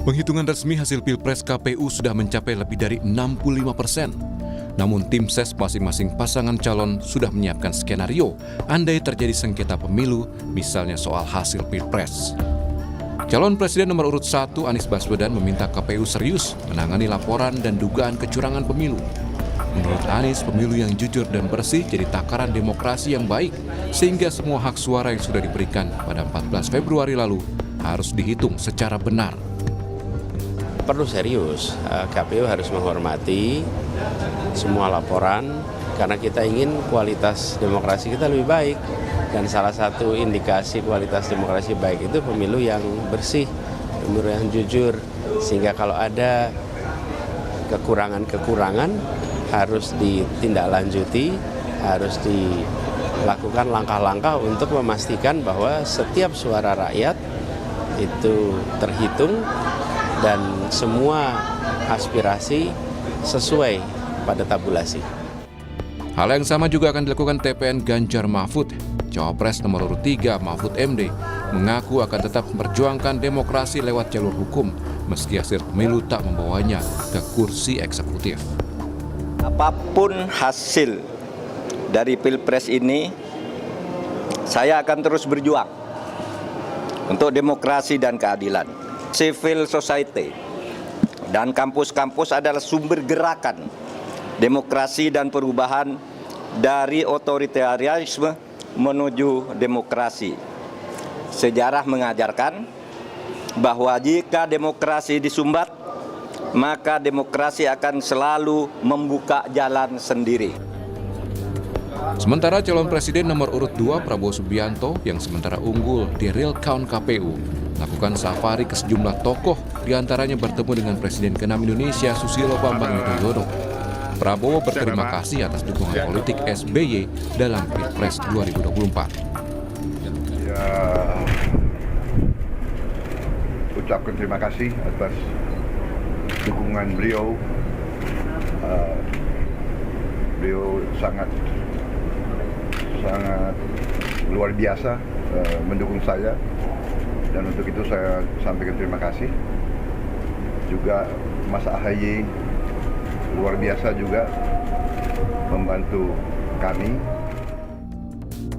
Penghitungan resmi hasil Pilpres KPU sudah mencapai lebih dari 65%. Namun tim ses masing-masing pasangan calon sudah menyiapkan skenario andai terjadi sengketa pemilu, misalnya soal hasil Pilpres. Calon Presiden nomor urut 1 Anies Baswedan meminta KPU serius menangani laporan dan dugaan kecurangan pemilu. Menurut Anies, pemilu yang jujur dan bersih jadi takaran demokrasi yang baik, sehingga semua hak suara yang sudah diberikan pada 14 Februari lalu harus dihitung secara benar. Perlu serius, KPU harus menghormati semua laporan karena kita ingin kualitas demokrasi kita lebih baik. Dan salah satu indikasi kualitas demokrasi baik itu pemilu yang bersih, pemilu yang jujur. Sehingga kalau ada kekurangan-kekurangan harus ditindaklanjuti, harus dilakukan langkah-langkah untuk memastikan bahwa setiap suara rakyat itu terhitung dan semua aspirasi sesuai pada tabulasi. Hal yang sama juga akan dilakukan TPN Ganjar Mahfud. Cawapres nomor urut 3 Mahfud MD mengaku akan tetap memperjuangkan demokrasi lewat jalur hukum meski hasil pemilu tak membawanya ke kursi eksekutif. Apapun hasil dari Pilpres ini, saya akan terus berjuang untuk demokrasi dan keadilan. Civil society dan kampus-kampus adalah sumber gerakan demokrasi dan perubahan dari otoritarianisme menuju demokrasi. Sejarah mengajarkan bahwa jika demokrasi disumbat, maka demokrasi akan selalu membuka jalan sendiri. Sementara calon presiden nomor urut 2 Prabowo Subianto yang sementara unggul di real count KPU melakukan safari ke sejumlah tokoh, diantaranya bertemu dengan Presiden ke-6 Indonesia Susilo Bambang Yudhoyono. Prabowo berterima kasih atas dukungan politik SBY dalam Pilpres 2024. Ya, ucapkan terima kasih atas dukungan beliau. Beliau sangat luar biasa mendukung saya, dan untuk itu saya sampaikan terima kasih. Juga Mas AHY luar biasa juga membantu kami.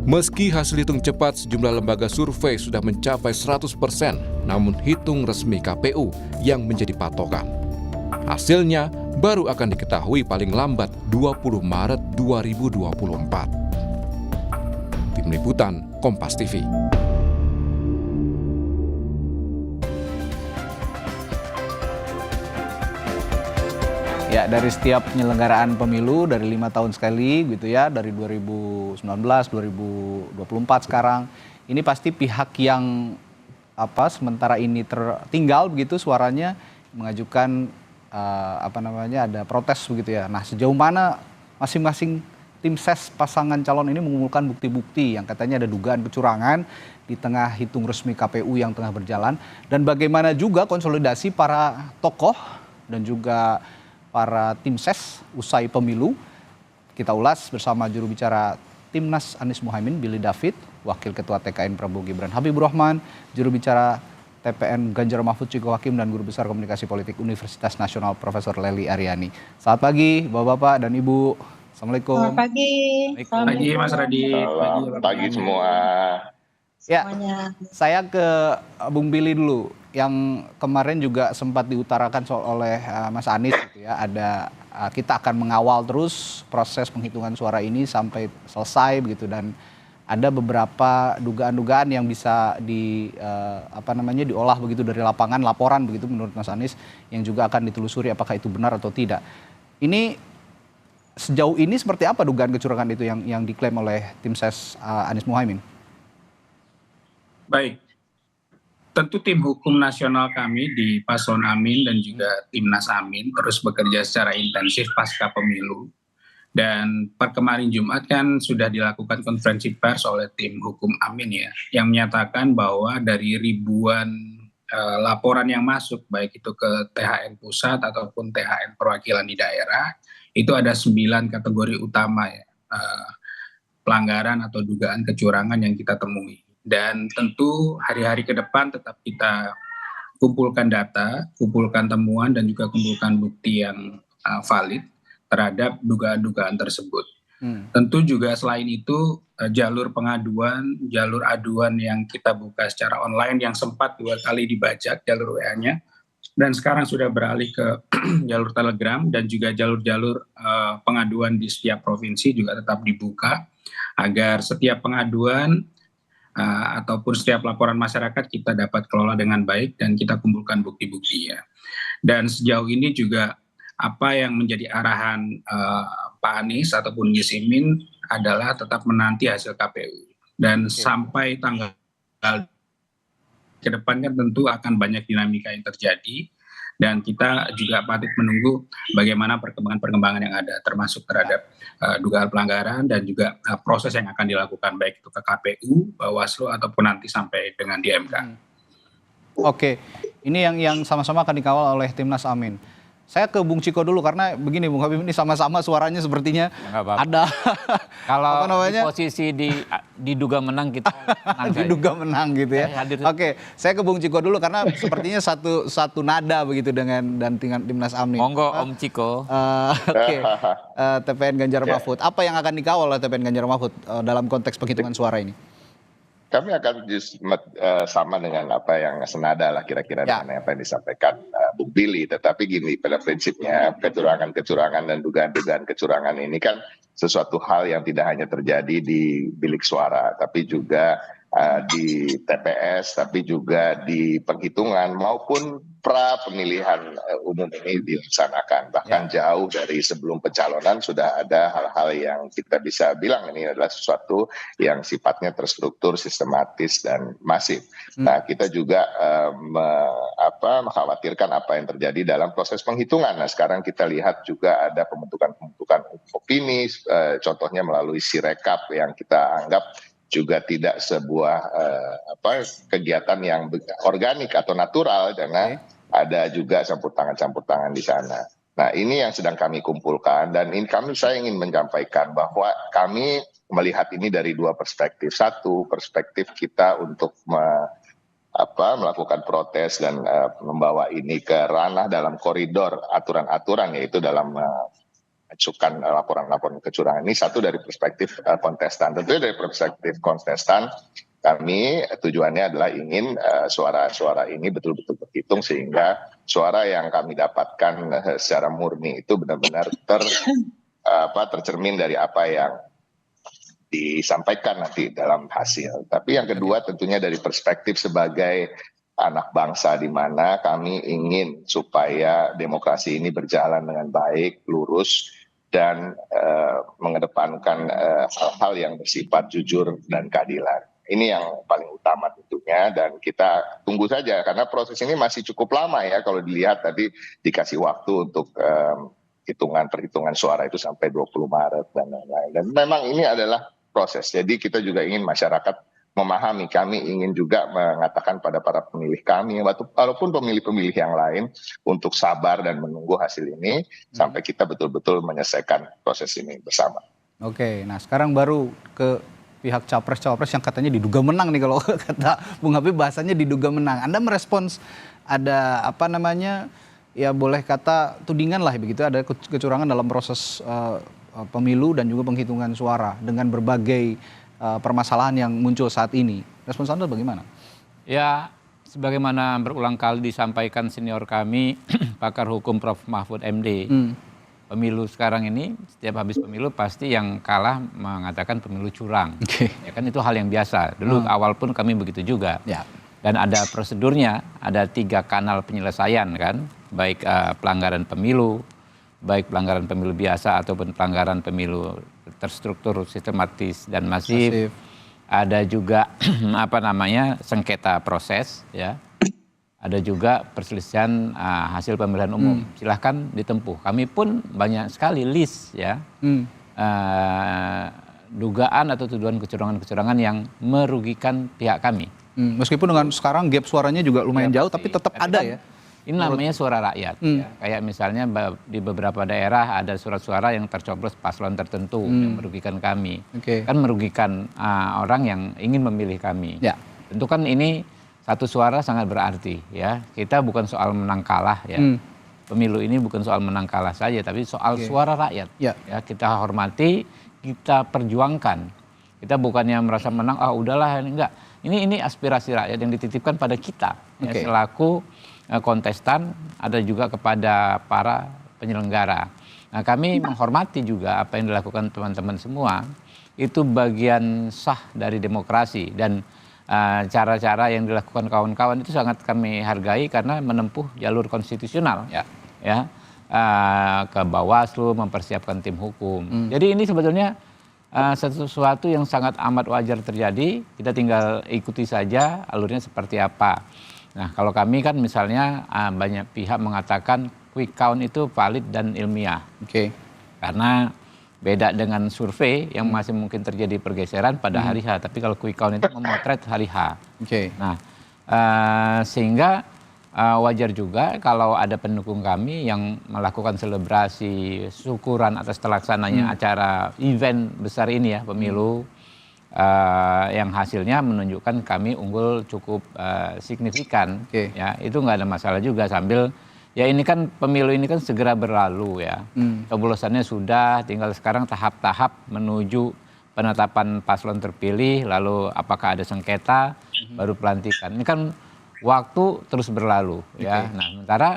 Meski hasil hitung cepat sejumlah lembaga survei sudah mencapai 100%, namun hitung resmi KPU yang menjadi patokan. Hasilnya baru akan diketahui paling lambat 20 Maret 2024. Tim Liputan Kompas TV. Ya, dari setiap penyelenggaraan pemilu dari 5 tahun sekali gitu ya, dari 2019, 2024 sekarang, ini pasti pihak yang sementara ini tertinggal begitu suaranya mengajukan ada protes begitu ya. Nah, sejauh mana masing-masing tim ses pasangan calon ini mengumpulkan bukti-bukti yang katanya ada dugaan kecurangan di tengah hitung resmi KPU yang tengah berjalan, dan bagaimana juga konsolidasi para tokoh dan juga para tim ses usai pemilu. Kita ulas bersama juru bicara Timnas Anies Muhaimin, Billy David, Wakil Ketua TKN Prabowo Gibran Habibur Rahman, juru bicara TPN Ganjar Mahfud Ciko Hakim, dan Guru Besar Komunikasi Politik Universitas Nasional Profesor Lely Aryani. Selamat pagi Bapak-Bapak dan Ibu. Assalamualaikum. Selamat pagi. Selamat pagi Mas Radit. Selamat pagi semua. Ya, semuanya. saya ke Bung Billy dulu, yang kemarin juga sempat diutarakan oleh Mas Anies gitu ya, ada kita akan mengawal terus proses penghitungan suara ini sampai selesai begitu, dan ada beberapa dugaan-dugaan yang bisa diolah begitu dari lapangan, laporan begitu menurut Mas Anies, yang juga akan ditelusuri apakah itu benar atau tidak. Ini sejauh ini seperti apa dugaan kecurangan itu yang diklaim oleh tim ses Anies Muhaimin? Baik, tentu tim hukum nasional kami di Paslon Amin dan juga Timnas Amin terus bekerja secara intensif pasca pemilu. Dan per kemarin Jumat kan sudah dilakukan konferensi pers oleh tim hukum Amin ya, yang menyatakan bahwa dari ribuan laporan yang masuk, baik itu ke THN pusat ataupun THN perwakilan di daerah, itu ada 9 kategori utama ya, pelanggaran atau dugaan kecurangan yang kita temui. Dan tentu hari-hari ke depan tetap kita kumpulkan data, kumpulkan temuan, dan juga kumpulkan bukti yang valid terhadap dugaan-dugaan tersebut. Tentu juga selain itu jalur pengaduan, jalur aduan yang kita buka secara online yang sempat 2 kali dibajak jalur WA-nya, dan sekarang sudah beralih ke jalur Telegram, dan juga jalur-jalur pengaduan di setiap provinsi juga tetap dibuka agar setiap pengaduan ataupun setiap laporan masyarakat kita dapat kelola dengan baik dan kita kumpulkan bukti-buktinya. Dan sejauh ini juga apa yang menjadi arahan Pak Anies ataupun Gus Imin adalah tetap menanti hasil KPU. Dan sampai tanggal ke depan kan tentu akan banyak dinamika yang terjadi, dan kita juga patut menunggu bagaimana perkembangan-perkembangan yang ada, termasuk terhadap dugaan pelanggaran dan juga proses yang akan dilakukan baik itu ke KPU, Bawaslu ataupun nanti sampai dengan di MK. Oke, ini yang sama-sama akan dikawal oleh Timnas Amin. Saya ke Bung Ciko dulu karena begini Bung Habib, ini sama-sama suaranya sepertinya ada kalau di posisi diduga menang kita menang diduga menang gitu ya. Oke, saya ke Bung Ciko dulu karena sepertinya satu nada begitu dengan Timnas Amin. Monggo Om Ciko. Oke. TPN Ganjar Mahfud. Apa yang akan dikawal oleh TPN Ganjar Mahfud dalam konteks penghitungan suara ini? Kami akan sama dengan apa yang senada lah kira-kira dengan apa yang disampaikan Bung Billy. Tetapi gini, pada prinsipnya kecurangan-kecurangan dan dugaan-dugaan kecurangan ini kan sesuatu hal yang tidak hanya terjadi di bilik suara, tapi juga di TPS, tapi juga di penghitungan maupun pra pemilihan umum ini dilaksanakan. Bahkan jauh dari sebelum pencalonan sudah ada hal-hal yang kita bisa bilang ini adalah sesuatu yang sifatnya terstruktur, sistematis, dan masif. Nah, kita juga mengkhawatirkan apa yang terjadi dalam proses penghitungan. Nah, sekarang kita lihat juga ada pembentukan opini, contohnya melalui Sirekap yang kita anggap juga tidak sebuah kegiatan yang organik atau natural, karena ada juga campur tangan di sana. Nah, ini yang sedang kami kumpulkan, dan saya ingin menyampaikan bahwa kami melihat ini dari 2 perspektif. Satu, perspektif kita untuk melakukan protes dan membawa ini ke ranah dalam koridor aturan-aturan, yaitu dalam ajukan laporan-laporan kecurangan. Ini satu dari perspektif kontestan. Tentunya dari perspektif kontestan, kami tujuannya adalah ingin suara-suara ini betul-betul berhitung sehingga suara yang kami dapatkan secara murni itu benar-benar tercermin dari apa yang disampaikan nanti dalam hasil. Tapi yang kedua tentunya dari perspektif sebagai anak bangsa, di mana kami ingin supaya demokrasi ini berjalan dengan baik, lurus, dan mengedepankan hal-hal yang bersifat jujur dan keadilan. Ini yang paling utama tentunya, dan kita tunggu saja karena proses ini masih cukup lama ya. Kalau dilihat tadi dikasih waktu untuk perhitungan suara itu sampai 20 Maret dan lain-lain. Dan memang ini adalah proses. Jadi kita juga ingin masyarakat memahami, kami ingin juga mengatakan pada para pemilih kami, walaupun pemilih-pemilih yang lain, untuk sabar dan menunggu hasil ini sampai kita betul-betul menyelesaikan proses ini bersama. Oke, nah sekarang baru ke pihak capres-cawapres yang katanya diduga menang nih, kalau kata Bung Habib bahasanya diduga menang. Anda merespons ada ya boleh kata tudingan lah begitu, ada kecurangan dalam proses pemilu dan juga penghitungan suara dengan berbagai permasalahan yang muncul saat ini. Respons Anda bagaimana? Ya, sebagaimana berulang kali disampaikan senior kami, pakar hukum Prof. Mahfud MD, pemilu sekarang ini, setiap habis pemilu pasti yang kalah mengatakan pemilu curang. Ya kan, itu hal yang biasa. Dulu awal pun kami begitu juga. Dan ada prosedurnya, ada 3 kanal penyelesaian kan, baik pelanggaran pemilu, baik pelanggaran pemilu biasa ataupun pelanggaran pemilu terstruktur, sistematis, dan masif. Ada juga sengketa proses, ya. Ada juga perselisihan hasil pemilihan umum. Silahkan ditempuh. Kami pun banyak sekali list ya dugaan atau tuduhan kecurangan-kecurangan yang merugikan pihak kami. Meskipun dengan sekarang gap suaranya juga lumayan jauh, tapi tetap ada ya. Ini namanya suara rakyat. Ya. Kayak misalnya di beberapa daerah ada surat suara yang tercoblos paslon tertentu yang merugikan kami. Kan merugikan orang yang ingin memilih kami. Tentu kan ini satu suara sangat berarti ya. Kita bukan soal menang kalah ya. Pemilu ini bukan soal menang kalah saja, tapi soal suara rakyat. Ya, kita hormati, kita perjuangkan. Kita bukannya merasa menang, udahlah, enggak. Ini aspirasi rakyat yang dititipkan pada kita ya, selaku kontestan, ada juga kepada para penyelenggara. Nah, kami menghormati juga apa yang dilakukan teman-teman semua. Itu bagian sah dari demokrasi, dan cara-cara yang dilakukan kawan-kawan itu sangat kami hargai karena menempuh jalur konstitusional ya, ke Bawaslu, mempersiapkan tim hukum. Jadi ini sebetulnya sesuatu yang sangat amat wajar terjadi. Kita tinggal ikuti saja alurnya seperti apa. Nah, kalau kami kan misalnya banyak pihak mengatakan quick count itu valid dan ilmiah. Karena beda dengan survei yang masih mungkin terjadi pergeseran pada hari H. Tapi kalau quick count itu memotret hari H. Nah, sehingga wajar juga kalau ada pendukung kami yang melakukan selebrasi syukuran atas terlaksananya acara event besar ini ya, pemilu, yang hasilnya menunjukkan kami unggul cukup signifikan. Ya, itu nggak ada masalah juga, sambil ya ini kan pemilu ini kan segera berlalu ya. Coblosannya sudah, tinggal sekarang tahap-tahap menuju penetapan paslon terpilih, lalu apakah ada sengketa, baru pelantikan. Ini kan waktu terus berlalu ya. Nah, sementara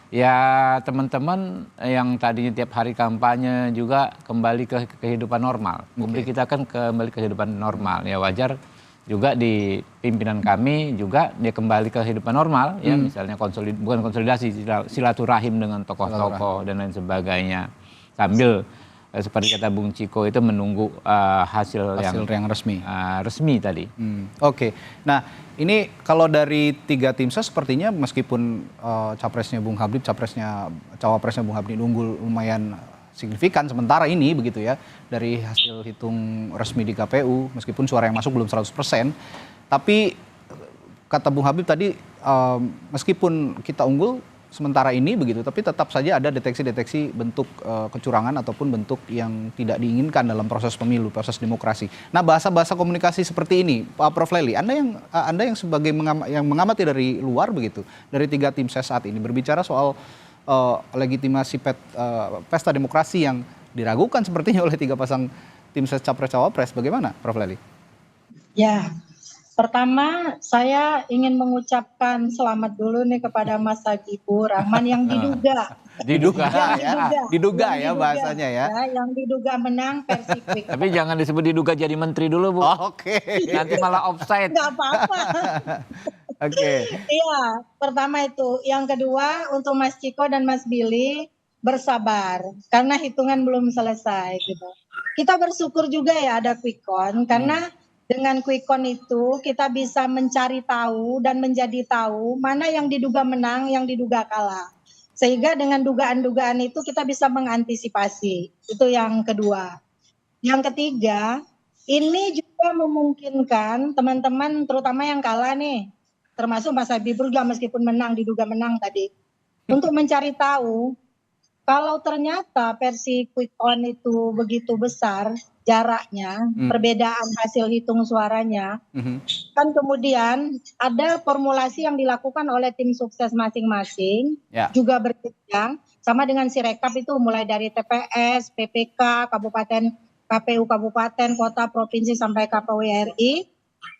ya teman-teman yang tadinya tiap hari kampanye juga kembali ke kehidupan normal. Publik kita kan kembali ke kehidupan normal. Ya wajar juga di pimpinan kami juga dia kembali ke kehidupan normal ya, misalnya bukan konsolidasi, silaturahim dengan tokoh-tokoh dan lain sebagainya, sambil seperti kata Bung Ciko itu menunggu hasil yang resmi tadi. Nah ini kalau dari 3 tim ses sepertinya meskipun cawapresnya Bung Habib unggul lumayan signifikan sementara ini begitu ya, dari hasil hitung resmi di KPU, meskipun suara yang masuk belum 100%, tapi kata Bung Habib tadi meskipun kita unggul sementara ini begitu, tapi tetap saja ada deteksi-deteksi bentuk kecurangan ataupun bentuk yang tidak diinginkan dalam proses pemilu, proses demokrasi. Nah, bahasa-bahasa komunikasi seperti ini, Pak Prof. Lely, Anda yang sebagai yang mengamati dari luar begitu, dari 3 tim ses saat ini berbicara soal legitimasi pesta demokrasi yang diragukan sepertinya oleh 3 pasang tim ses capres-cawapres. Bagaimana, Prof. Lely? Ya, pertama saya ingin mengucapkan selamat dulu nih kepada Mas Habibur Rahman yang diduga ya bahasanya ya. Yang diduga menang versi quick. Tapi jangan disebut diduga jadi menteri dulu, Bu. Nanti malah offside. Nggak apa-apa. Iya, pertama itu. Yang kedua untuk Mas Ciko dan Mas Billy bersabar karena hitungan belum selesai gitu. Kita bersyukur juga ya ada quick count karena dengan quick count itu kita bisa mencari tahu dan menjadi tahu mana yang diduga menang, yang diduga kalah. Sehingga dengan dugaan-dugaan itu kita bisa mengantisipasi. Itu yang kedua. Yang ketiga, ini juga memungkinkan teman-teman terutama yang kalah nih, termasuk Mas Habibur juga meskipun menang, diduga menang tadi, untuk mencari tahu kalau ternyata versi quick count itu begitu besar jaraknya, perbedaan hasil hitung suaranya, kan kemudian ada formulasi yang dilakukan oleh tim sukses masing-masing, juga berjenjang, sama dengan Sirekap itu mulai dari TPS, PPK, Kabupaten, KPU Kabupaten, Kota, Provinsi, sampai KPU RI.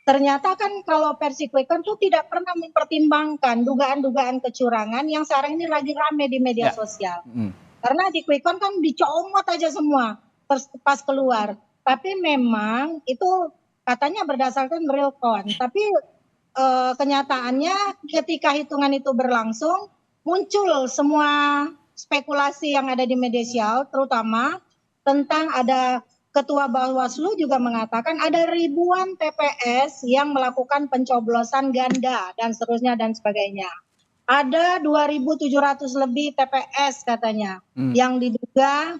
Ternyata kan kalau versi quick count itu tidak pernah mempertimbangkan dugaan-dugaan kecurangan yang sekarang ini lagi rame di media sosial. Karena di quick count kan dicomot aja semua pas keluar. Tapi memang itu katanya berdasarkan real count. Tapi kenyataannya ketika hitungan itu berlangsung, muncul semua spekulasi yang ada di media sosial, terutama tentang ada Ketua Bawaslu juga mengatakan ada ribuan TPS yang melakukan pencoblosan ganda dan seterusnya dan sebagainya. Ada 2.700 lebih TPS katanya yang diduga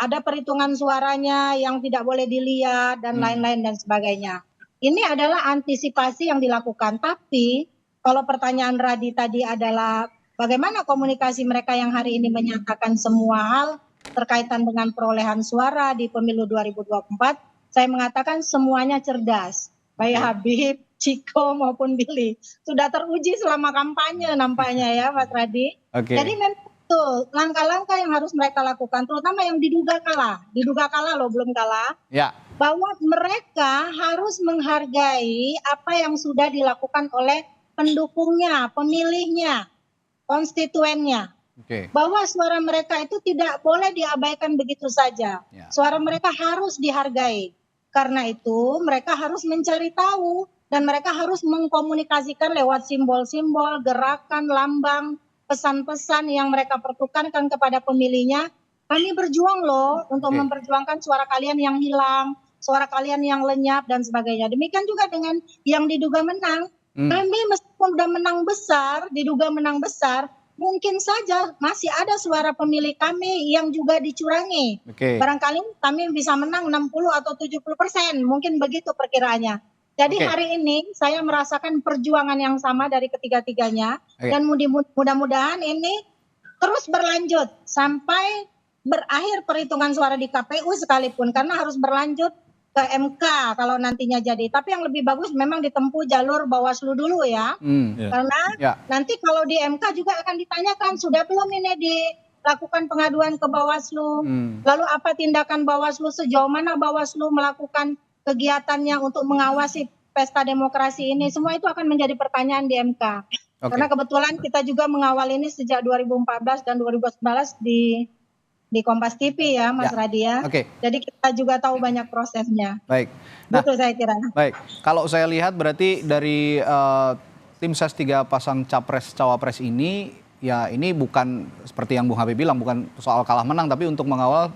ada perhitungan suaranya yang tidak boleh dilihat dan lain-lain dan sebagainya. Ini adalah antisipasi yang dilakukan. Tapi kalau pertanyaan Radi tadi adalah bagaimana komunikasi mereka yang hari ini menyatakan semua hal terkaitan dengan perolehan suara di pemilu 2024, saya mengatakan semuanya cerdas. Baik Habib, Ciko maupun Billy. Sudah teruji selama kampanye nampaknya ya Mas Radi. Oke. Jadi memang itu langkah-langkah yang harus mereka lakukan, terutama yang diduga kalah loh, belum kalah, Ya. bahwa mereka harus menghargai apa yang sudah dilakukan oleh pendukungnya, pemilihnya, konstituennya. Oke. Bahwa suara mereka itu tidak boleh diabaikan begitu saja. Ya. Suara mereka harus dihargai. Karena itu mereka harus mencari tahu dan mereka harus mengkomunikasikan lewat simbol-simbol, gerakan, lambang, pesan-pesan yang mereka pertukarkan kepada pemilihnya. Kami berjuang loh untuk Oke. memperjuangkan suara kalian yang hilang, suara kalian yang lenyap dan sebagainya. Demikian juga dengan yang diduga menang. Kami meskipun sudah menang besar, diduga menang besar, mungkin saja masih ada suara pemilih kami yang juga dicurangi. Oke. Barangkali kami bisa menang 60 atau 70%, mungkin begitu perkiraannya. Jadi Oke. hari ini saya merasakan perjuangan yang sama dari ketiga-tiganya. Oke. Dan mudah-mudahan ini terus berlanjut sampai berakhir perhitungan suara di KPU sekalipun. Karena harus berlanjut ke MK kalau nantinya jadi. Tapi yang lebih bagus memang ditempuh jalur Bawaslu dulu ya. Karena Ya. nanti kalau di MK juga akan ditanyakan, sudah belum ini dilakukan pengaduan ke Bawaslu? Lalu apa tindakan Bawaslu, sejauh mana Bawaslu melakukan kegiatannya untuk mengawasi pesta demokrasi ini? Semua itu akan menjadi pertanyaan di MK. Oke. Karena kebetulan kita juga mengawal ini sejak 2014 dan 2011 di Kompas TV ya Mas Ya. Radi ya. Oke. Jadi kita juga tahu banyak prosesnya. Baik. Nah, Betul saya kira. baik. Kalau saya lihat berarti dari tim ses 3 pasang capres cawapres ini, ya ini bukan seperti yang Bung Habib bilang, bukan soal kalah menang, tapi untuk mengawal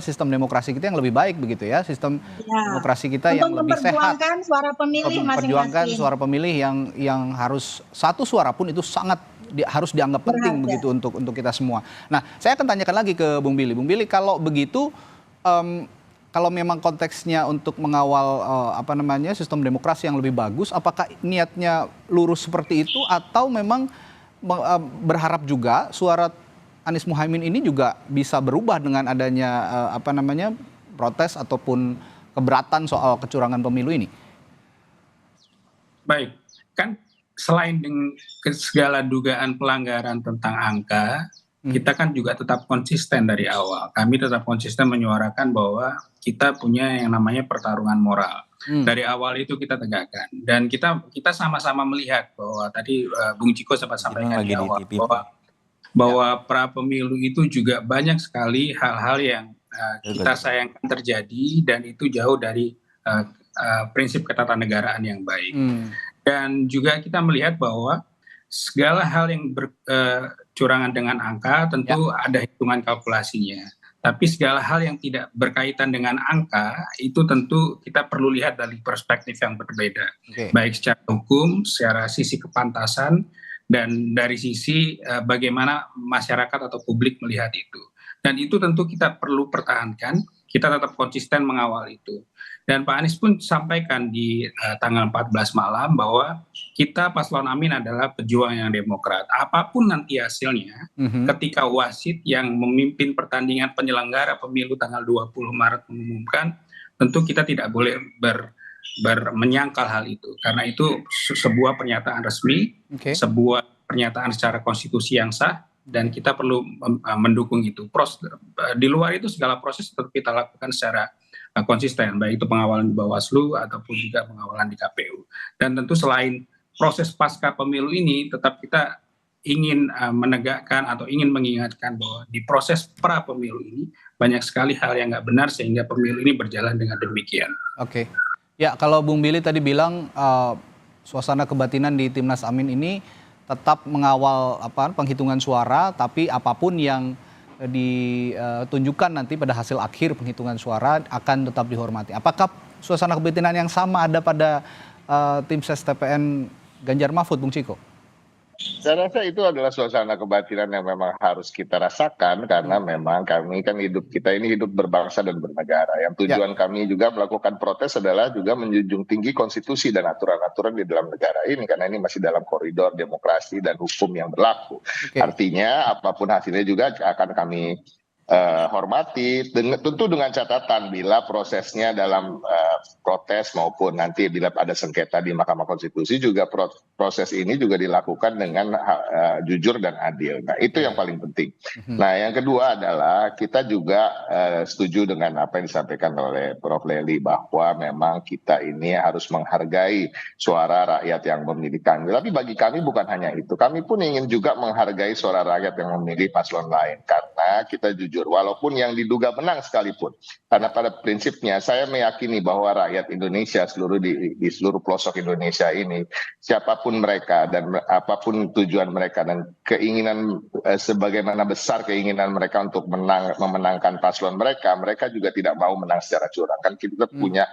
sistem demokrasi kita yang lebih baik begitu ya, sistem demokrasi kita yang Untuk lebih sehat. memperjuangkan suara pemilih Memperjuangkan masing-masing. suara pemilih yang harus satu suara pun itu sangat harus dianggap penting Berharga. begitu untuk kita semua. Nah, saya akan tanyakan lagi ke Bung Billy. Bung Billy, kalau begitu kalau memang konteksnya untuk mengawal sistem demokrasi yang lebih bagus, apakah niatnya lurus seperti itu atau memang berharap juga suara Anies Muhaimin ini juga bisa berubah dengan adanya protes ataupun keberatan soal kecurangan pemilu ini? Baik, kan selain dengan segala dugaan pelanggaran tentang angka, kita kan juga tetap konsisten dari awal. Kami tetap konsisten menyuarakan bahwa kita punya yang namanya pertarungan moral. Dari awal itu kita tegakkan. Dan kita sama-sama melihat bahwa tadi Bung Ciko sempat sampaikan di awal bahwa pra pemilu itu juga banyak sekali hal-hal yang kita sayangkan terjadi dan itu jauh dari prinsip ketatanegaraan yang baik. Dan juga kita melihat bahwa segala hal yang bercurangan dengan angka tentu ada hitungan kalkulasinya. Tapi segala hal yang tidak berkaitan dengan angka itu tentu kita perlu lihat dari perspektif yang berbeda. Baik secara hukum, secara sisi kepantasan, dan dari sisi bagaimana masyarakat atau publik melihat itu. Dan itu tentu kita perlu pertahankan, kita tetap konsisten mengawal itu. Dan Pak Anies pun sampaikan di tanggal 14 malam bahwa kita Paslon Amin adalah pejuang yang demokrat. Apapun nanti hasilnya, ketika wasit yang memimpin pertandingan penyelenggara pemilu tanggal 20 Maret mengumumkan, tentu kita tidak boleh menyangkal hal itu. Karena itu sebuah pernyataan resmi, sebuah pernyataan secara konstitusi yang sah, dan kita perlu mendukung itu. Di luar itu segala proses tetap kita lakukan secara konsisten, baik itu pengawalan di Bawaslu ataupun juga pengawalan di KPU. Dan tentu selain proses pasca pemilu ini, tetap kita ingin menegakkan atau ingin mengingatkan bahwa di proses pra pemilu ini banyak sekali hal yang nggak benar sehingga pemilu ini berjalan dengan demikian. Oke. Ya, kalau Bung Billy tadi bilang suasana kebatinan di Timnas Amin ini tetap mengawal penghitungan suara, tapi apapun yang ditunjukkan nanti pada hasil akhir penghitungan suara akan tetap dihormati. Apakah suasana kebatinan yang sama ada pada tim ses TPN Ganjar Mahfud, Bung Ciko? Saya rasa itu adalah suasana kebatinan yang memang harus kita rasakan karena memang kami kan kita ini hidup berbangsa dan bernegara. Yang tujuan kami juga melakukan protes adalah juga menjunjung tinggi konstitusi dan aturan-aturan di dalam negara ini karena ini masih dalam koridor demokrasi dan hukum yang berlaku. Artinya apapun hasilnya juga akan kami hormati, tentu dengan catatan bila prosesnya dalam protes maupun nanti bila ada sengketa di Mahkamah Konstitusi juga proses ini juga dilakukan dengan jujur dan adil. Nah itu yang paling penting. Nah yang kedua adalah kita juga setuju dengan apa yang disampaikan oleh Prof. Lely bahwa memang kita ini harus menghargai suara rakyat yang memilih kami. Tapi bagi kami bukan hanya itu, kami pun ingin juga menghargai suara rakyat yang memilih paslon lain karena kita jujur. Walaupun yang diduga menang sekalipun, karena pada prinsipnya saya meyakini bahwa rakyat Indonesia di seluruh pelosok Indonesia ini, siapapun mereka dan apapun tujuan mereka dan keinginan sebagaimana besar keinginan mereka untuk memenangkan paslon mereka juga tidak mau menang secara curang. Kan kita punya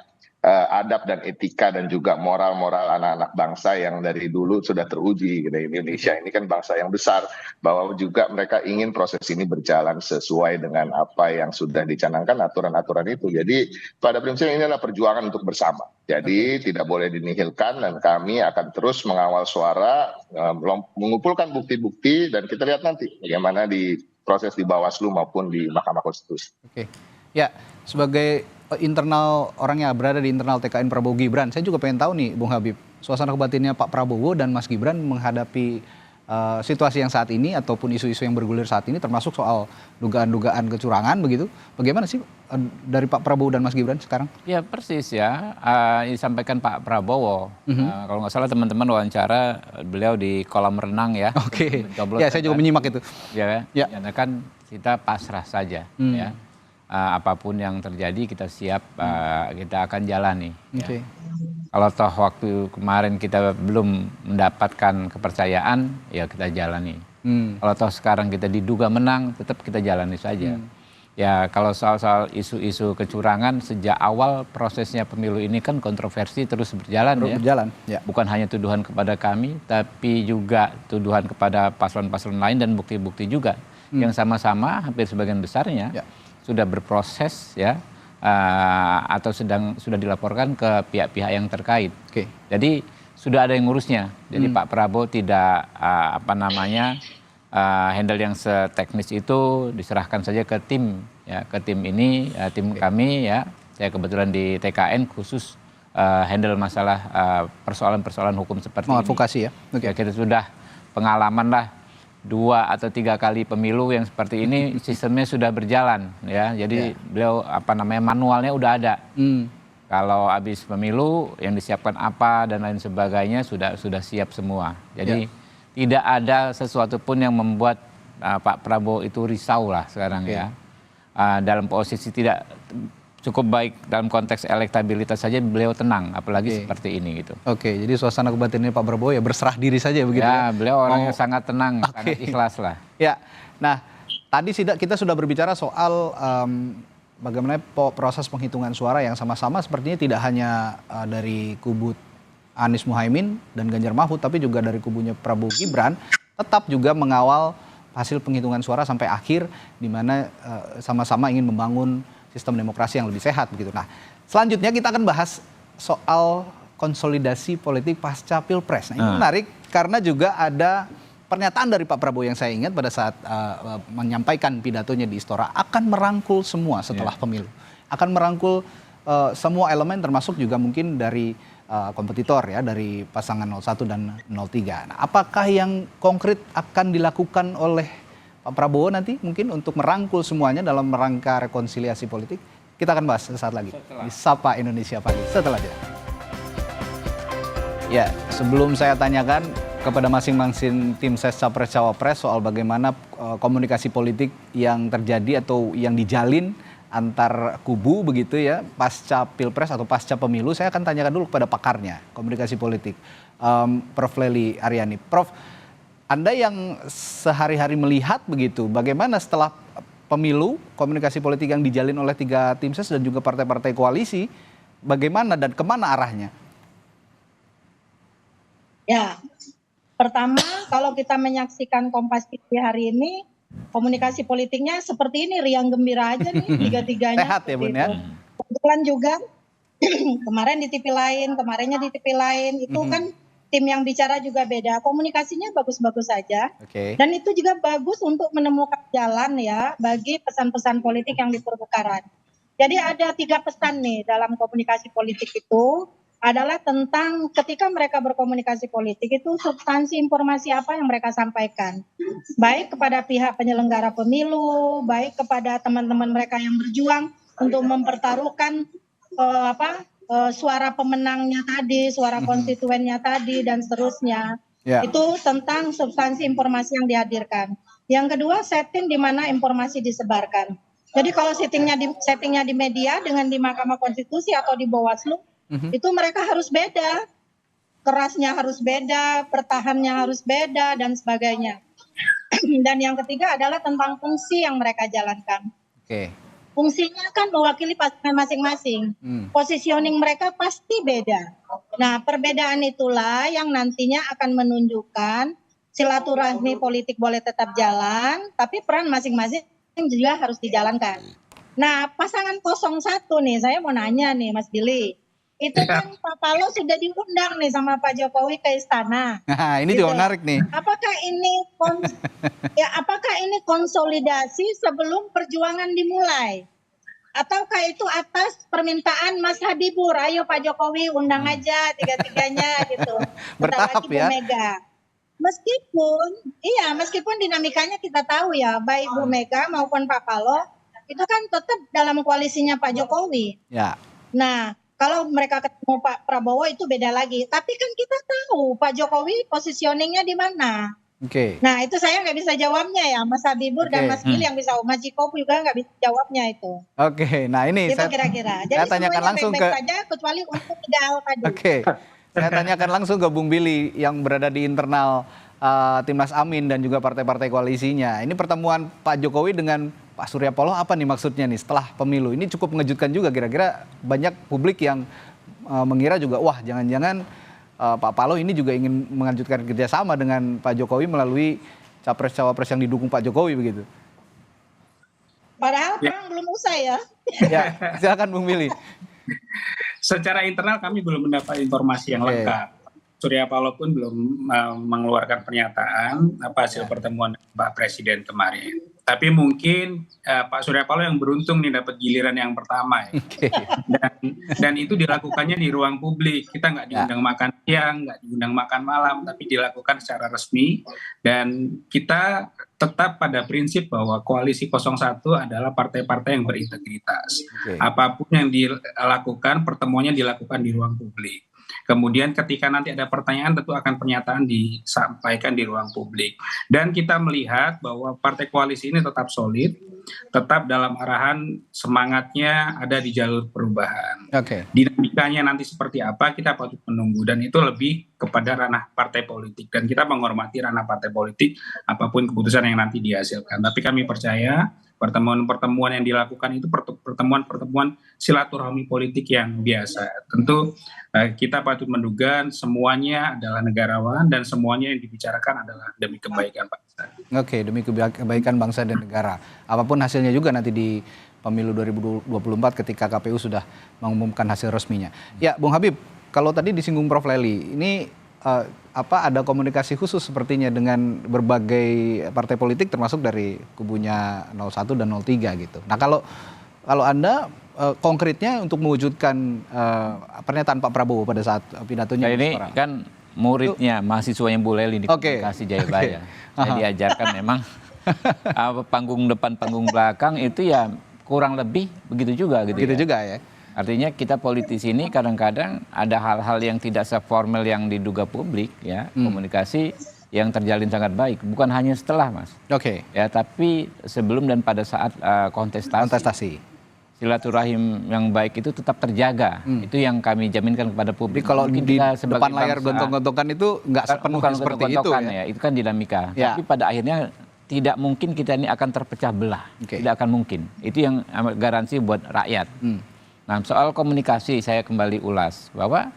adab dan etika dan juga moral-moral anak-anak bangsa yang dari dulu sudah teruji di Indonesia ini kan bangsa yang besar, bahwa juga mereka ingin proses ini berjalan sesuai dengan apa yang sudah dicanangkan aturan-aturan itu. Jadi pada prinsipnya ini adalah perjuangan untuk bersama. Jadi tidak boleh dinihilkan dan kami akan terus mengawal suara, mengumpulkan bukti-bukti dan kita lihat nanti bagaimana di proses di Bawaslu maupun di Mahkamah Konstitusi. Oke. Ya, sebagai internal orang yang berada di internal TKN Prabowo Gibran, saya juga pengen tahu nih Bung Habib, suasana kebatinnya Pak Prabowo dan Mas Gibran menghadapi situasi yang saat ini ataupun isu-isu yang bergulir saat ini, termasuk soal dugaan-dugaan kecurangan begitu. Bagaimana sih dari Pak Prabowo dan Mas Gibran sekarang? Ya persis ya, disampaikan Pak Prabowo. Kalau nggak salah teman-teman wawancara beliau di kolam renang ya. Oke. Ya saya juga menyimak itu. Ya, kan kita pasrah saja ya. Apapun yang terjadi kita siap, kita akan jalani. Okay. Ya. Kalau toh waktu kemarin kita belum mendapatkan kepercayaan, ya kita jalani. Kalau toh sekarang kita diduga menang, tetap kita jalani saja. Ya kalau soal isu-isu kecurangan sejak awal prosesnya pemilu ini kan kontroversi terus berjalan ya. Bukan hanya tuduhan kepada kami, tapi juga tuduhan kepada paslon-paslon lain dan bukti-bukti juga yang sama-sama hampir sebagian besarnya sudah berproses ya, atau sudah dilaporkan ke pihak-pihak yang terkait. Okay. Jadi sudah ada yang ngurusnya. Jadi Pak Prabowo tidak handle yang seteknis itu, diserahkan saja ke tim ya, ke tim ini, tim kami ya. Saya kebetulan di TKN khusus handle masalah persoalan-persoalan hukum seperti ini. Advokasi ya. Okay. Ya, kita sudah pengalaman lah 2 atau 3 kali pemilu yang seperti ini, sistemnya sudah berjalan ya. Jadi beliau manualnya udah ada. Kalau habis pemilu yang disiapkan apa dan lain sebagainya sudah siap semua. Jadi tidak ada sesuatu pun yang membuat Pak Prabowo itu risau lah sekarang ya. Dalam posisi tidak cukup baik dalam konteks elektabilitas saja beliau tenang, apalagi seperti ini gitu. Oke, jadi suasana kebatinnya Pak Prabowo ya berserah diri saja begitu ya. Beliau orangnya sangat tenang, sangat ikhlas lah. Ya, nah tadi kita sudah berbicara soal bagaimana proses penghitungan suara yang sama-sama sepertinya tidak hanya dari kubu Anies Muhaimin dan Ganjar Mahfud, tapi juga dari kubunya Prabowo Gibran tetap juga mengawal hasil penghitungan suara sampai akhir, di mana sama-sama ingin membangun sistem demokrasi yang lebih sehat begitu. Nah, selanjutnya kita akan bahas soal konsolidasi politik pasca Pilpres. Nah, ini menarik karena juga ada pernyataan dari Pak Prabowo yang saya ingat pada saat menyampaikan pidatonya di Istora, akan merangkul semua setelah pemilu. Akan merangkul semua elemen termasuk juga mungkin dari kompetitor ya, dari pasangan 01 dan 03. Nah, apakah yang konkret akan dilakukan oleh Pak Prabowo nanti mungkin untuk merangkul semuanya dalam rangka rekonsiliasi politik? Kita akan bahas sesaat lagi di Sapa Indonesia Pagi setelah jeda. Ya, sebelum saya tanyakan kepada masing-masing tim ses Capres Cawapres soal bagaimana komunikasi politik yang terjadi atau yang dijalin antar kubu begitu ya pasca Pilpres atau pasca pemilu, saya akan tanyakan dulu kepada pakarnya komunikasi politik, Prof. Lely Aryani. Prof, Anda yang sehari-hari melihat begitu, bagaimana setelah pemilu komunikasi politik yang dijalin oleh 3 tim ses dan juga partai-partai koalisi, bagaimana dan kemana arahnya? Ya, pertama kalau kita menyaksikan Kompas TV hari ini, komunikasi politiknya seperti ini, riang gembira aja nih tiga-tiganya. Sehat ya Bun ya? Kebetulan juga kemarin di TV lain, kemarinnya di TV lain, itu kan tim yang bicara juga beda. Komunikasinya bagus-bagus saja. Oke. Dan itu juga bagus untuk menemukan jalan ya bagi pesan-pesan politik yang di pertukaran. Jadi ada 3 pesan nih dalam komunikasi politik itu adalah tentang ketika mereka berkomunikasi politik itu substansi informasi apa yang mereka sampaikan. Baik kepada pihak penyelenggara pemilu, baik kepada teman-teman mereka yang berjuang untuk mempertaruhkan suara pemenangnya tadi, suara konstituennya tadi, dan seterusnya. Ya. Itu tentang substansi informasi yang dihadirkan. Yang kedua, setting di mana informasi disebarkan. Jadi kalau settingnya di media dengan di Mahkamah Konstitusi atau di Bawaslu, itu mereka harus beda. Kerasnya harus beda, pertahannya harus beda, dan sebagainya. Dan yang ketiga adalah tentang fungsi yang mereka jalankan. Oke. Fungsinya kan mewakili pasangan masing-masing. Positioning mereka pasti beda. Nah, perbedaan itulah yang nantinya akan menunjukkan silaturahmi politik boleh tetap jalan, tapi peran masing-masing juga harus dijalankan. Nah, pasangan 01 nih, saya mau nanya nih Mas Billy. Itu kan Pak Paloh sudah diundang nih sama Pak Jokowi ke istana. Nah, ini juga menarik nih. Apakah ini konsolidasi sebelum perjuangan dimulai? Ataukah itu atas permintaan Mas Habibur, ayo Pak Jokowi undang aja tiga-tiganya gitu. Bertahap ya. Mega. Meskipun dinamikanya kita tahu ya, baik Bu Mega maupun Pak Paloh itu kan tetap dalam koalisinya Pak Jokowi. Ya. Nah, kalau mereka ketemu Pak Prabowo itu beda lagi. Tapi kan kita tahu Pak Jokowi positioningnya di mana. Oke. Nah, itu saya nggak bisa jawabnya ya, Mas Habibur dan Mas Billy yang bisa. Mas Ciko juga nggak bisa jawabnya itu. Oke, nah ini Itu kira-kira. Jadi saya tanyakan langsung baik-baik saja kecuali untuk ideal tadi. Oke. Saya tanyakan langsung ke Bung Billy yang berada di internal Timnas Amin dan juga partai-partai koalisinya. Ini pertemuan Pak Jokowi dengan Pak Surya Paloh apa nih maksudnya nih setelah pemilu? Ini cukup mengejutkan juga, kira-kira banyak publik yang mengira juga wah jangan-jangan Pak Paloh ini juga ingin melanjutkan kerjasama dengan Pak Jokowi melalui capres-cawapres yang didukung Pak Jokowi begitu. Padahal perang belum usai ya. Ya, silakan Bung Billy. Secara internal kami belum mendapat informasi yang lengkap. Surya Paloh pun belum mengeluarkan pernyataan apa hasil pertemuan Pak Presiden kemarin. Tapi mungkin Pak Surya Paloh yang beruntung nih dapat giliran yang pertama ya. Dan itu dilakukannya di ruang publik. Kita nggak diundang makan siang, nggak diundang makan malam, tapi dilakukan secara resmi. Dan kita tetap pada prinsip bahwa koalisi 01 adalah partai-partai yang berintegritas. Apapun yang dilakukan, pertemuannya dilakukan di ruang publik. Kemudian ketika nanti ada pertanyaan tentu akan pernyataan disampaikan di ruang publik. Dan kita melihat bahwa partai koalisi ini tetap solid, tetap dalam arahan semangatnya ada di jalur perubahan. Dinamikanya nanti seperti apa kita patut menunggu dan itu lebih kepada ranah partai politik dan kita menghormati ranah partai politik apapun keputusan yang nanti dihasilkan. Tapi kami percaya pertemuan-pertemuan yang dilakukan itu pertemuan-pertemuan silaturahmi politik yang biasa. Tentu kita patut menduga semuanya adalah negarawan dan semuanya yang dibicarakan adalah demi kebaikan bangsa. Oke, demi kebaikan bangsa dan negara. Apapun hasilnya juga nanti di pemilu 2024 ketika KPU sudah mengumumkan hasil resminya. Ya, Bung Habib, kalau tadi disinggung Prof. Lely, ini ada komunikasi khusus sepertinya dengan berbagai partai politik termasuk dari kubunya 01 dan 03 gitu. Nah, kalau Anda konkretnya untuk mewujudkan pernyataan Pak Prabowo pada saat pidatonya ini kan muridnya mahasiswanya Bu Lely di Komunikasi Jayabaya. Saya diajarkan memang panggung depan panggung belakang itu ya kurang lebih begitu juga gitu. Begitu juga ya. Artinya kita politisi ini kadang-kadang ada hal-hal yang tidak seformal yang diduga publik ya, komunikasi yang terjalin sangat baik, bukan hanya setelah Mas. Ya, tapi sebelum dan pada saat kontestasi. Silaturahim yang baik itu tetap terjaga. Itu yang kami jaminkan kepada publik. Jadi kalau di depan layar gontong-gontongan itu nggak sepenuhnya seperti itu ya. Itu kan dinamika. Tapi pada akhirnya tidak mungkin kita ini akan terpecah belah. Tidak akan mungkin. Itu yang garansi buat rakyat. Nah, soal komunikasi saya kembali ulas bahwa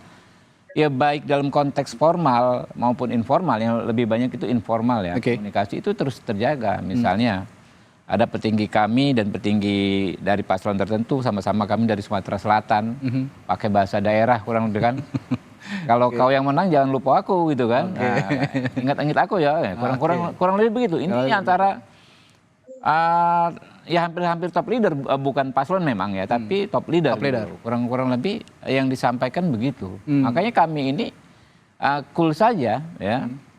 ya baik dalam konteks formal maupun informal, yang lebih banyak itu informal ya. Komunikasi itu terus terjaga. Misalnya ada petinggi kami dan petinggi dari paslon tertentu, sama-sama kami dari Sumatera Selatan, pakai bahasa daerah kurang lebih kan. Kalau kau yang menang jangan lupa aku gitu kan. Nah, ingat-ingat aku ya. Kurang lebih begitu. Ini antara ya hampir top leader, bukan paslon memang ya, tapi top leader. Gitu. Kurang lebih yang disampaikan begitu. Makanya kami ini cool saja ya.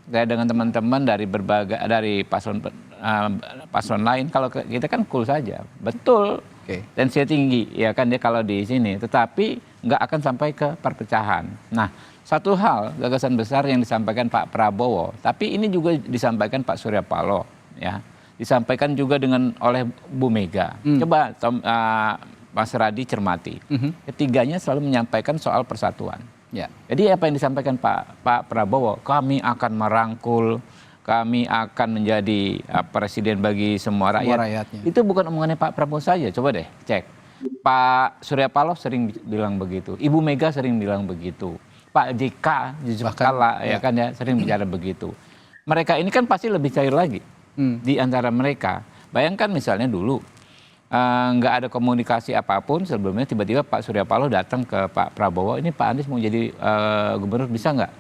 Kayak dengan teman-teman dari paslon lain, kalau kita kan cool saja. Betul. Tensinya tinggi ya kan dia kalau di sini, tetapi nggak akan sampai ke perpecahan. Nah, satu hal gagasan besar yang disampaikan Pak Prabowo, tapi ini juga disampaikan Pak Surya Paloh ya, disampaikan juga oleh Bu Mega. Coba Mas Radi cermati, ketiganya selalu menyampaikan soal persatuan. Ya. Jadi apa yang disampaikan Pak Prabowo, kami akan merangkul, kami akan menjadi presiden bagi semua rakyatnya. Itu bukan omongannya Pak Prabowo saja, coba deh cek. Pak Surya Paloh sering bilang begitu, Ibu Mega sering bilang begitu, Pak JK Yusuf Kala ya kan ya sering bicara begitu. Mereka ini kan pasti lebih cair lagi di antara mereka. Bayangkan misalnya dulu nggak ada komunikasi apapun sebelumnya, tiba-tiba Pak Surya Paloh datang ke Pak Prabowo, ini Pak Anies mau jadi gubernur bisa nggak?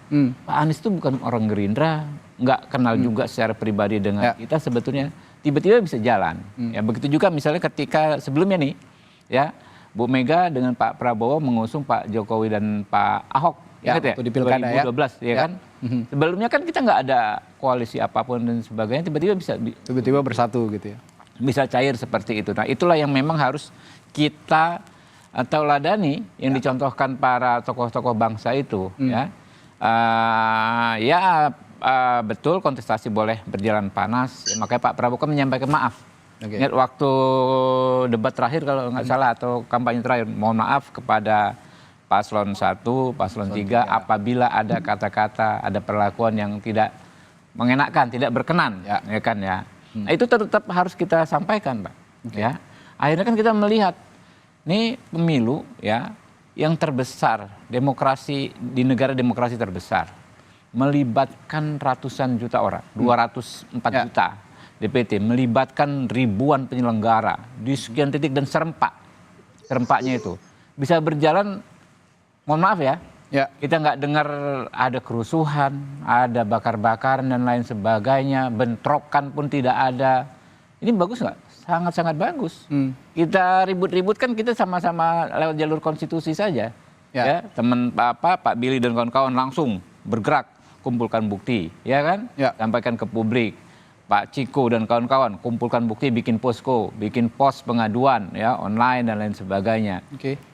Pak Anies itu bukan orang Gerindra, nggak kenal juga secara pribadi dengan kita sebetulnya, tiba-tiba bisa jalan. Ya begitu juga misalnya ketika sebelumnya nih, ya Bu Mega dengan Pak Prabowo mengusung Pak Jokowi dan Pak Ahok, ya, ya? Di Pilkada 2012 ya kan? Sebelumnya kan kita nggak ada koalisi apapun dan sebagainya, tiba-tiba bersatu gitu ya. Bisa cair seperti itu. Nah, itulah yang memang harus kita tauladani yang dicontohkan para tokoh-tokoh bangsa itu ya. Betul kontestasi boleh berjalan panas, ya, makanya Pak Prabowo kan menyampaikan maaf. Ingat waktu debat terakhir kalau nggak salah atau kampanye terakhir, mohon maaf kepada paslon 1, paslon 3 apabila ada kata-kata, ada perlakuan yang tidak mengenakan, tidak berkenan, ya kan ya. Nah, itu tetap harus kita sampaikan, Pak. Ya. Akhirnya kan kita melihat nih pemilu ya yang terbesar, demokrasi di negara demokrasi terbesar, melibatkan ratusan juta orang, 204 juta DPT, melibatkan ribuan penyelenggara di sekian titik dan serempaknya itu bisa berjalan. Mohon maaf ya, kita nggak dengar ada kerusuhan, ada bakar-bakaran dan lain sebagainya, bentrokan pun tidak ada. Ini bagus nggak? Sangat-sangat bagus. Kita ribut-ribut kan kita sama-sama lewat jalur konstitusi saja. Ya, teman Pak Billy dan kawan-kawan langsung bergerak, kumpulkan bukti, ya kan? Sampaikan ke publik. Pak Ciko dan kawan-kawan kumpulkan bukti, bikin posko, bikin pos pengaduan ya online dan lain sebagainya.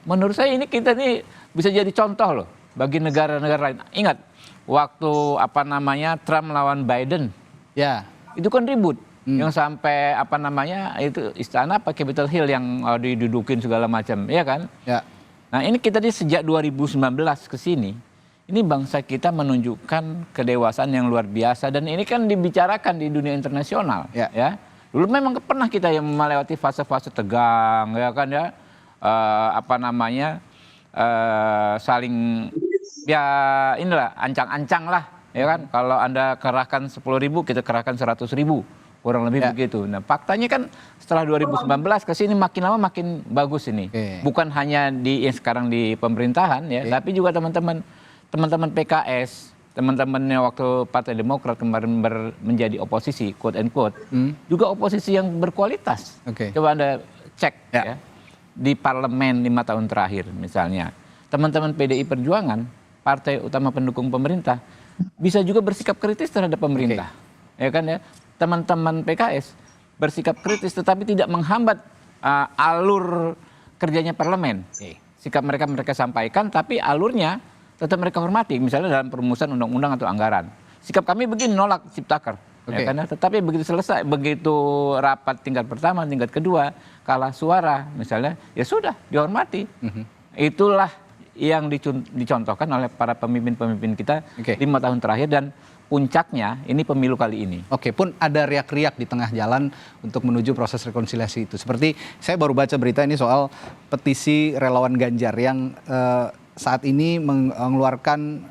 Menurut saya ini kita nih bisa jadi contoh loh bagi negara-negara lain. Ingat waktu Trump lawan Biden, ya itu kan ribut, yang sampai itu istana Capitol Hill yang didudukin segala macam, ya kan? Nah ini kita sejak 2019 ke sini. Ini bangsa kita menunjukkan kedewasaan yang luar biasa dan ini kan dibicarakan di dunia internasional, ya. Dulu memang pernah kita yang melewati fase-fase tegang, ya kan ya, saling ya inilah ancang-ancang lah, ya kan. Kalau Anda kerahkan 10.000, kita kerahkan 100.000, kurang lebih begitu. Nah faktanya kan setelah 2019 ke sini makin lama makin bagus ini. Bukan hanya yang sekarang di pemerintahan ya, tapi juga teman-teman PKS, teman-temannya waktu Partai Demokrat kemarin menjadi oposisi, quote and quote, juga oposisi yang berkualitas. Coba Anda cek ya, di parlemen 5 tahun terakhir misalnya, teman-teman PDI Perjuangan, partai utama pendukung pemerintah, bisa juga bersikap kritis terhadap pemerintah. Ya kan ya, teman-teman PKS bersikap kritis tetapi tidak menghambat alur kerjanya parlemen. Sikap mereka sampaikan, tapi alurnya tetap mereka hormati, misalnya dalam perumusan undang-undang atau anggaran. Sikap kami begini, nolak Ciptaker. Ya, karena tetapi begitu selesai, begitu rapat tingkat pertama, tingkat kedua, kalah suara misalnya, ya sudah dihormati. Itulah yang dicontohkan oleh para pemimpin-pemimpin kita 5 tahun terakhir dan puncaknya ini pemilu kali ini. Pun ada riak-riak di tengah jalan untuk menuju proses rekonsiliasi itu. Seperti saya baru baca berita ini soal petisi relawan Ganjar yang saat ini mengeluarkan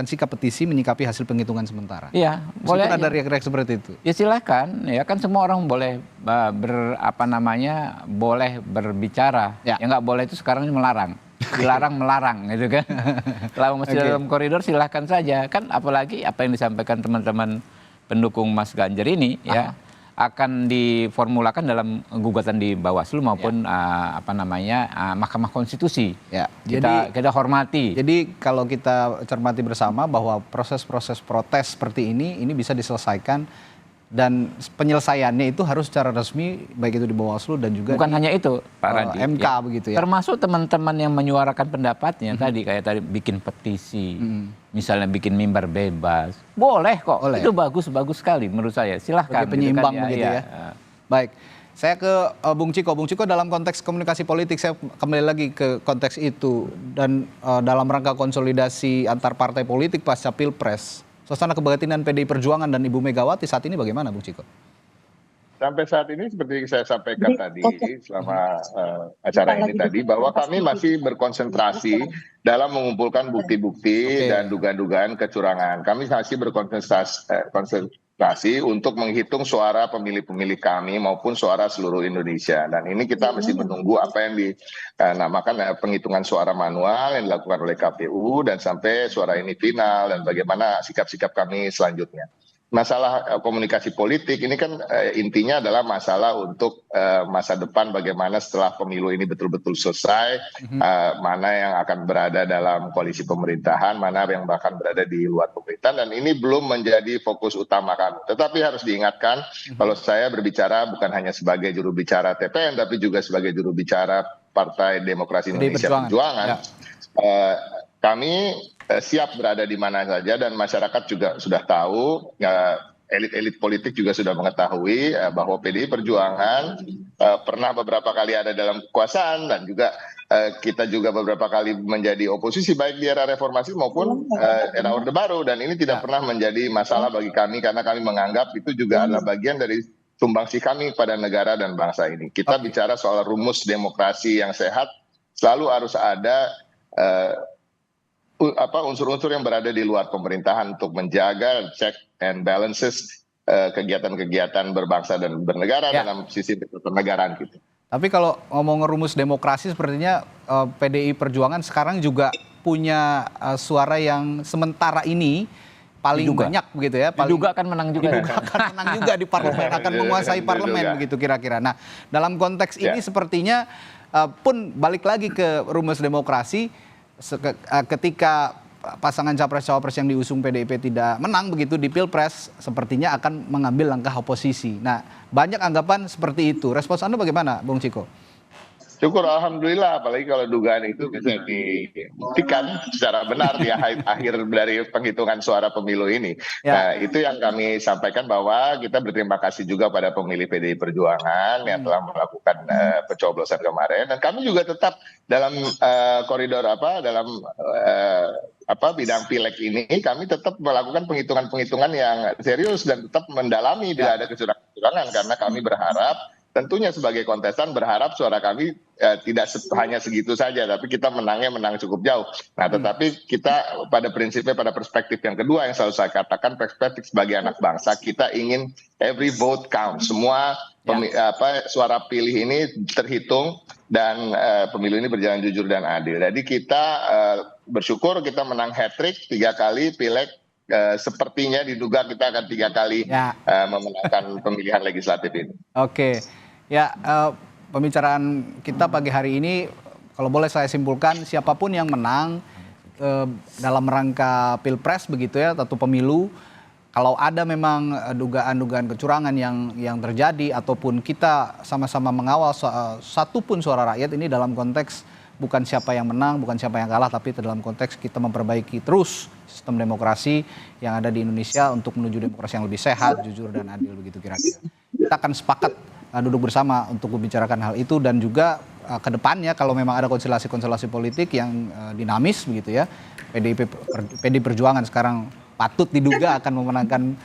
sikap petisi menyikapi hasil penghitungan sementara. Iya, boleh. Ada riak-riak seperti itu. Ya silakan, ya kan semua orang boleh boleh berbicara. Ya nggak boleh itu sekarang ini melarang. dilarang melarang gitu kan. Kalau masih dalam koridor silahkan saja kan, apalagi apa yang disampaikan teman-teman pendukung Mas Ganjar ini ya akan diformulakan dalam gugatan di Bawaslu maupun Mahkamah Konstitusi. Ya, kita hormati. Jadi kalau kita cermati bersama bahwa proses-proses protes seperti ini bisa diselesaikan, dan penyelesaiannya itu harus secara resmi, baik itu di Bawaslu dan juga bukan hanya itu, Pak Radi, MK begitu ya. Termasuk teman-teman yang menyuarakan pendapatnya tadi kayak bikin petisi, misalnya bikin mimbar bebas, boleh kok. Itu bagus sekali menurut saya. Silahkan. Sebagai penyeimbang gitu kan, begitu ya. Baik. Saya ke Bung Ciko. Bung Ciko, dalam konteks komunikasi politik, saya kembali lagi ke konteks itu, dan dalam rangka konsolidasi antar partai politik pasca Pilpres, suasana kebatinan PDI Perjuangan dan Ibu Megawati saat ini bagaimana, Bung Ciko? Sampai saat ini seperti saya sampaikan tadi selama acara ini tadi, bahwa kami masih berkonsentrasi dalam mengumpulkan bukti-bukti dan dugaan-dugaan kecurangan. Kami masih berkonsentrasi untuk menghitung suara pemilih-pemilih kami maupun suara seluruh Indonesia. Dan ini kita masih menunggu apa yang dinamakan penghitungan suara manual yang dilakukan oleh KPU, dan sampai suara ini final dan bagaimana sikap-sikap kami selanjutnya. Masalah komunikasi politik ini kan intinya adalah masalah untuk masa depan, bagaimana setelah pemilu ini betul-betul selesai, mana yang akan berada dalam koalisi pemerintahan, mana yang bahkan berada di luar pemerintahan, dan ini belum menjadi fokus utama kami. Tetapi harus diingatkan, kalau saya berbicara bukan hanya sebagai juru bicara TPN, tapi juga sebagai juru bicara Partai Demokrasi Indonesia Perjuangan. Kami siap berada di mana saja, dan masyarakat juga sudah tahu, elit-elit politik juga sudah mengetahui bahwa PDI Perjuangan pernah beberapa kali ada dalam kekuasaan, dan juga kita juga beberapa kali menjadi oposisi baik di era reformasi maupun era Orde Baru, dan ini tidak pernah menjadi masalah bagi kami karena kami menganggap itu juga adalah bagian dari sumbangsi kami pada negara dan bangsa ini. Kita bicara soal rumus demokrasi yang sehat, selalu harus ada unsur-unsur yang berada di luar pemerintahan untuk menjaga check and balances kegiatan-kegiatan berbangsa dan bernegara dalam sisi kenegaraan kita. Tapi kalau ngomong rumus demokrasi, sepertinya PDI Perjuangan sekarang juga punya suara yang sementara ini paling banyak begitu ya. Juga akan menang juga. Akan menang juga di parlemen, akan menguasai parlemen begitu kira-kira. Nah, dalam konteks ini sepertinya pun balik lagi ke rumus demokrasi, ketika pasangan capres-cawapres yang diusung PDIP tidak menang begitu di Pilpres, sepertinya akan mengambil langkah oposisi. Nah, banyak anggapan seperti itu. Respons Anda bagaimana, Bung Ciko? Syukur, alhamdulillah, apalagi kalau dugaan itu bisa dibuktikan secara benar di akhir dari penghitungan suara pemilu ini. Nah, itu yang kami sampaikan, bahwa kita berterima kasih juga pada pemilih PDI Perjuangan yang telah melakukan pencoblosan kemarin, dan kami juga tetap dalam koridor dalam bidang pileg ini, kami tetap melakukan penghitungan-penghitungan yang serius dan tetap mendalami bila ada kecurangan, karena kami berharap, tentunya sebagai kontestan berharap suara kami tidak hanya segitu saja, tapi kita menang cukup jauh. Nah, tetapi kita pada prinsipnya, pada perspektif yang kedua yang selalu saya katakan, perspektif sebagai anak bangsa, kita ingin every vote count. Semua suara pilih ini terhitung, dan pemilu ini berjalan jujur dan adil. Jadi kita bersyukur kita menang hat-trick 3 kali pileg. Sepertinya diduga kita akan 3 kali memenangkan pemilihan legislatif ini. Oke. Ya, pembicaraan kita pagi hari ini, kalau boleh saya simpulkan, siapapun yang menang dalam rangka Pilpres begitu ya, atau pemilu, kalau ada memang dugaan-dugaan kecurangan yang terjadi, ataupun kita sama-sama mengawal satu pun suara rakyat, ini dalam konteks bukan siapa yang menang, bukan siapa yang kalah, tapi dalam konteks kita memperbaiki terus sistem demokrasi yang ada di Indonesia untuk menuju demokrasi yang lebih sehat, jujur, dan adil begitu kira-kira. Kita akan sepakat duduk bersama untuk membicarakan hal itu, dan juga ke depannya kalau memang ada konstelasi-konstelasi politik yang dinamis begitu ya, PDI Perjuangan sekarang patut diduga akan memenangkan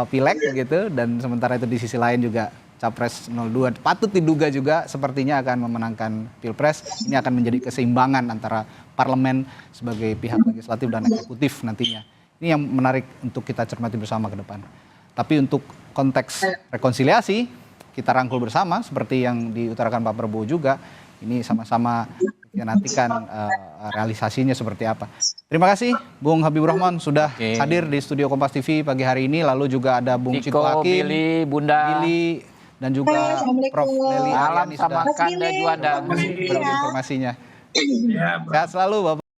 pileg begitu, dan sementara itu di sisi lain juga Capres 02 patut diduga juga sepertinya akan memenangkan Pilpres. Ini akan menjadi keseimbangan antara parlemen sebagai pihak legislatif dan eksekutif nantinya. Ini yang menarik untuk kita cermati bersama ke depan. Tapi untuk konteks rekonsiliasi, kita rangkul bersama seperti yang diutarakan Pak Prabowo juga. Ini sama-sama Ya nantikan realisasinya seperti apa. Terima kasih Bung Habibur Rahman sudah hadir di studio Kompas TV pagi hari ini. Lalu juga ada Bung Ciko Hakim, Billy, Bunda, Billy, dan juga Prof. Nelly Salam Aryani sama sudah Kanda Juanda. berbagi informasinya. Ya, Sehat selalu Bapak.